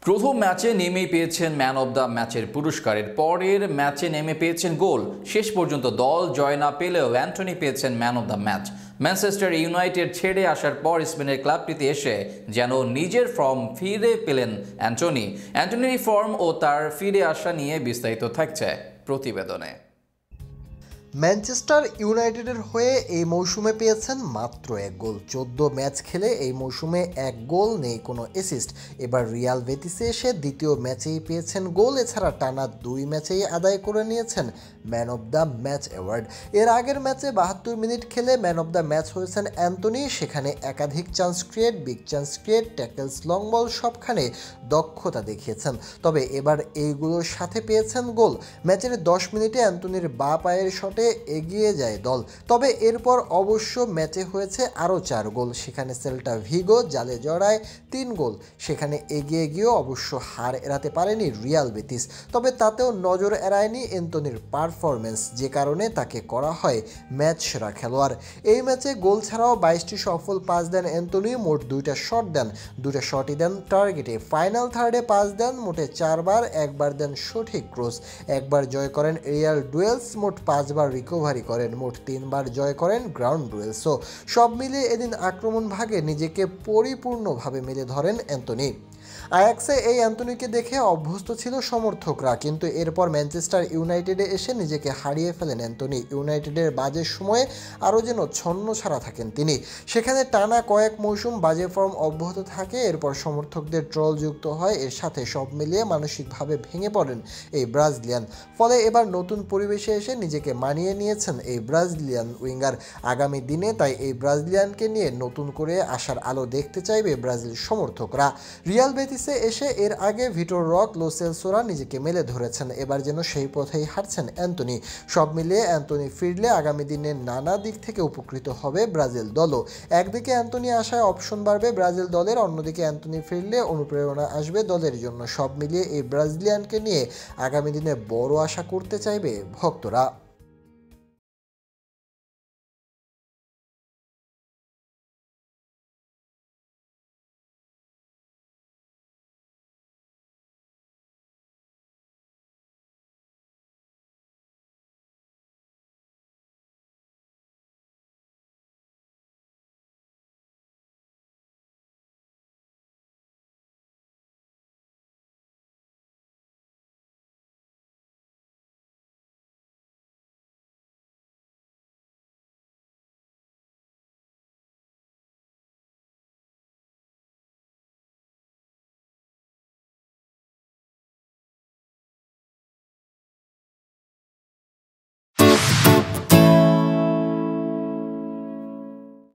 প্রথম ম্যাচে নেমেই পেয়েছেন ম্যান অব দ্য ম্যাচের পুরস্কারের পরের ম্যাচে নেমে পেয়েছেন গোল। শেষ পর্যন্ত দল জয় না পেলেও অ্যান্টনি পেয়েছেন man of the match. Manchester United ছেড়ে আসার পর স্পেনের ক্লাবটিতে এসে যেন নিজের ফর্ম ফিরে পেলেন অ্যান্টনির ফর্ম ও তার ফিরে আসা নিয়ে বিস্তারিত থাকছে প্রতিবেদনে। ম্যানচেস্টার ইউনাইটেডের হয়ে এই মৌসুমে পেয়েছেন মাত্র এক গোল। 14 ম্যাচ খেলে এই মৌসুমে এক গোল, নেই কোনো অ্যাসিস্ট। এবার রিয়াল বেটিসে এসে দ্বিতীয় ম্যাচেই পেয়েছেন গোল। এছাড়া টানা 2 ম্যাচেই আদায় করে নিয়েছেন man of the match award. এর আগের ম্যাচে 72 মিনিট খেলে ম্যান অব দ্য ম্যাচ হয়েছেন অ্যান্টনি। সেখানে একাধিক chance create, big chance create, ট্যাকলস, long ball সবখানে দক্ষতা দেখিয়েছেন। তবে এবার এইগুলোর সাথে পেয়েছেন গোল। ম্যাচের 10 মিনিটে অ্যান্টনির বাঁ পায়ের শটে এগিয়ে যায় দল। তবে এরপর অবশ্য ম্যাচে হয়েছে আরও 4 গোল। সেখানে সেল্টা ভিগো জালে জড়ায় 3 গোল। সেখানে এগিয়ে গিয়েও অবশ্য হার এড়াতে পারেনি রিয়াল বেটিস। তবে তাতেও নজর এড়ায়নি অ্যান্টনির পারফরমেন্স, যে কারণে তাকে করা হয় ম্যাচ সেরা খেলোয়াড়। এই ম্যাচে গোল ছাড়াও 22টি সফল পাস দেন অ্যান্টনি। মোট 2টা শট দেন, 2টা শটই দেন টার্গেটে। ফাইনাল থার্ডে পাস দেন মোটে 4 বার, একবার দেন সঠিক ক্রস। একবার জয় করেন এরিয়াল ডুয়েলস, মোট 5 বার রিকভারি করেন, মোট 3 বার জয় করেন গ্রাউন্ড ডুয়েলসও। সব মিলিয়ে এদিন আক্রমণ ভাগে নিজেকে পরিপূর্ণভাবে মেলে ধরেন অ্যান্টনি। আয়াক্সে এই অ্যান্টনিকে দেখে অভ্যস্ত ছিল সমর্থকরা, কিন্তু এরপর ম্যানচেস্টার ইউনাইটেডে এসে নিজেকে হারিয়ে ফেলেন অ্যান্টনি। ইউনাইটেডের বাজে সময়ে আরও যেন ছন্ন ছাড়া থাকেন তিনি। সেখানে টানা কয়েক মৌসুম বাজে ফর্ম অব্যাহত থাকে। এরপর সমর্থকদের ট্রল যুক্ত হয়, এর সাথে সব মিলিয়ে মানসিকভাবে ভেঙে পড়েন এই ব্রাজিলিয়ান। ফলে এবার নতুন পরিবেশে এসে নিজেকে মানিয়ে নিয়েছেন এই ব্রাজিলিয়ান উইঙ্গার। আগামী দিনে তাই এই ব্রাজিলিয়ানকে নিয়ে নতুন করে আশার আলো দেখতে চাইবে ব্রাজিল সমর্থকরা। রিয়াল বেটিসে এসে এর আগে ভিটোর রক, লো সেলসোরা নিজেকে মেলে ধরেছেন। এবার যেন সেই পথেই হাঁটছেন অ্যান্টনি। সব মিলিয়ে অ্যান্টনি ফিরলে আগামী দিনে নানা দিক থেকে উপকৃত হবে ব্রাজিল দলও। একদিকে অ্যান্টনি আসায় অপশন বাড়বে ব্রাজিল দলের, অন্যদিকে অ্যান্টনি ফিরলে অনুপ্রেরণা আসবে দলের জন্য। সব মিলিয়ে এই ব্রাজিলিয়ানকে নিয়ে আগামী দিনে বড় আশা করতে চাইবে ভক্তরা।